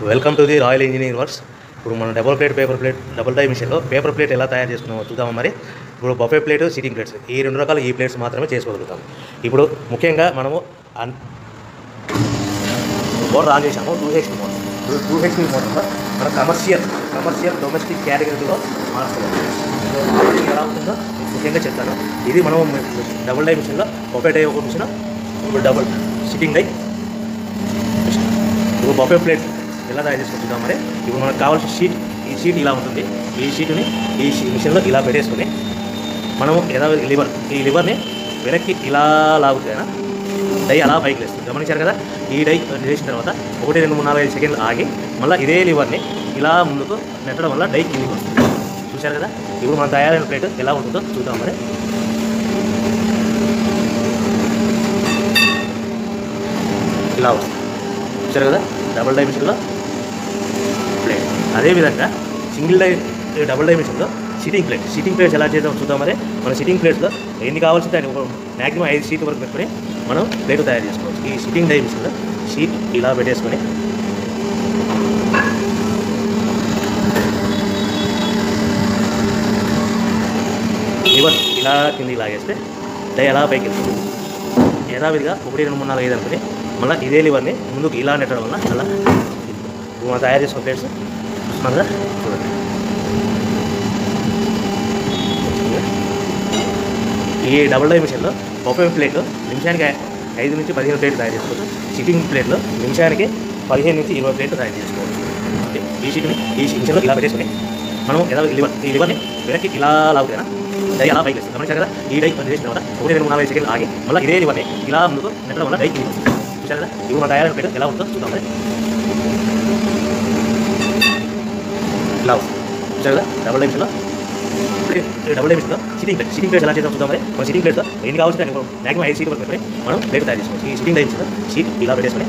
Welcome to the royal engineering works. ఇప్పుడు మనం paper plate double die మిషన్లో paper plate ఎలా తయారు చేసుకున్నామో చూద్దాము. మరి ఇప్పుడు బఫే ప్లేట్, సిట్టింగ్ ప్లేట్స్ ఈ రెండు రకాల ఈ ప్లేట్స్ మాత్రమే చేసుకోగలుగుతాం. ఇప్పుడు ముఖ్యంగా మనము మోటార్ ఆన్ చేసాము. 2HP motor. 2HP మోటార్లో మన కమర్షియల్ డొమెస్టిక్ కేటగిరీలో మార్చుకోవాలి. ఎలా ఉంటుందో ముఖ్యంగా చెప్తాను. ఇది మనం డబుల్ డై మిషన్లో బఫే డై ఒక మిషన్, ఇప్పుడు డబుల్ సిట్టింగ్ డై మిషన్. ఇప్పుడు బఫే ప్లేట్ ఎలా తయారు చేసుకుంటున్నాం. మరి ఇప్పుడు మనకు కావాల్సిన ఈ షీట్ ఇలా ఉంటుంది. ఈ షీట్ని ఈ మిషన్లో ఇలా పెట్టేసుకొని మనము ఈ లివర్ని వెనక్కి ఇలా లాగుతాయినా డై అలా పైకి లేస్తుంది. గమనించారు కదా. ఈ డై వేసిన తర్వాత 1, 2, 3, 4, 5 సెకండ్లు ఆగి మళ్ళీ ఇదే లివర్ని ఇలా ముందుకు నెట్టడం వల్ల డై కిందికి వస్తుంది. చూశారు కదా. ఇప్పుడు మనం తయారైన ప్లేట్ ఎలా ఉంటుందో చూద్దాం. మరి ఇలా వస్తుంది. చూశారు కదా. డబుల్ డై మిషన్లో ప్లేట్. అదేవిధంగా డబుల్ డై మిషన్లో సిట్టింగ్ ప్లేట్స్ ఎలా చేద్దాం చూద్దాం. మరి మన సిట్టింగ్ ప్లేట్స్లో ఎన్ని కావాల్సింటే మ్యాక్సిమం 5 షీట్ వరకు పెట్టుకొని మనం ప్లేట్ తయారు చేసుకోవచ్చు. ఈ సిట్టింగ్ డై మిషన్లో షీట్ ఇలా పెట్టేసుకొని లివర్ ఇలా కిందికి లాగేస్తే డై అలా పైకి వెళ్తుంది. యథావిధిగా 1, 2, 3, 4, 5 అనుకుని మళ్ళీ ఇదే లివర్ని ముందుకు ఇలా నెట్టడం వల్ల అలా మనం తయారు చేసుకున్న ప్లేట్స్ చూస్తున్నాం కదా. చూడండి. ఈ డబుల్ డై మిషన్లో బఫే ప్లేట్లు నిమిషానికి 5 నుంచి 15 ప్లేట్లు తయారు చేసుకోవచ్చు. సిట్టింగ్ ప్లేట్లో నిమిషానికి 15 నుంచి 20 ప్లేట్లు తయారు చేసుకోవచ్చు. ఈ మిషన్లో ఇలా పెట్టేసుకుని మనం ఈ లివర్ని వెనక్కి ఇలా లాగుతాయినా డై అలా పైకి వేస్తుంది. గమనించారు కదా. ఈ డై వేసిన తర్వాత 1, 2, 3, 4, 5 సెకండ్లు ఆగి మళ్ళీ ఇదే లివర్ని ఇలా ముందుకు నెట్టడం వల్ల డై కిందికి వస్తుంది. చూశారు కదా. ఇప్పుడు మన తయారైన ప్లేట్ ఎలా ఉంటుందో చూద్దాం. ఇలా వస్తుంది. చూశారు కదా. డబుల్ డై మిషన్లో సిట్టింగ్ ప్లేట్స్ ఎలా చేద్దాం చూద్దాం. మరి మన సిట్టింగ్ ప్లేట్స్ ఎన్ని కావాల్సింటే మ్యాక్సిమం 5 షీట్ వరకు పెట్టుకొని మనం ప్లేట్ తయారు చేసుకోవచ్చు. ఈ సిట్టింగ్ డై మిషన్ షీట్ ఇలా పెట్టేసుకొని